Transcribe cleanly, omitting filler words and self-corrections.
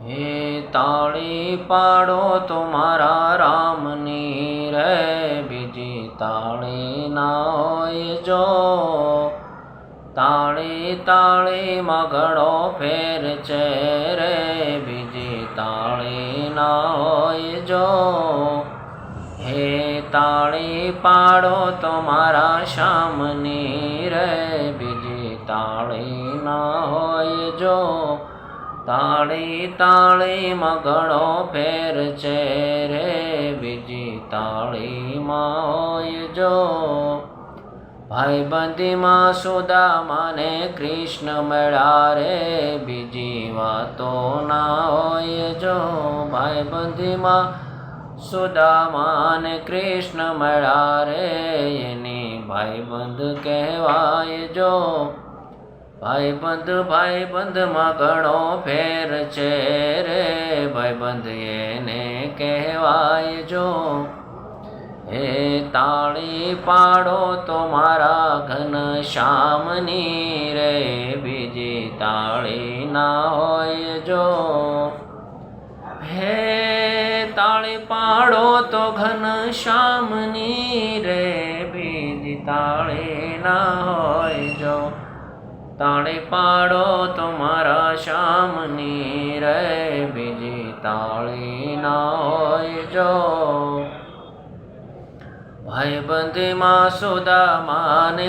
હે તાળી પાડો તો મારા રામની રે, બીજી તાળી ના હોય જો. તાળી તાળીમાં ઘણો ફેર છે રે, બીજી તાળી ના હોય જો. હે તાળી પાડો તો મારા શ્યામની રે, બીજી તાળી ના હોય જો. તાળી તાળીમાં ઘણો ફેર છે રે, બીજી તાળીમાં હોય જો. ભાઈબંધીમાં સુદામાને કૃષ્ણ મળ્યા રે, બીજી વાતો ના હોય જો. ભાઈબંધીમાં સુદામાને કૃષ્ણ મળ્યા રે, એની ભાઈબંધ કહેવાય જો. ભાઈબંધમાં ઘણો ફેર છે રે, ભાઈબંધ એને કહેવાય જો. હે તાળી પાડો તો મારા ઘનશ્યામની રે, બીજી તાળી ના હોય જો. હે તાળી પાડો તો ઘનશ્યામની રે, બીજી તાળી ના હોય જો. તાળી પાડો તો મારા શ્યામની રે, બીજી તાળી ના હોય જો. ભાઈબંધીમાં સુદામાને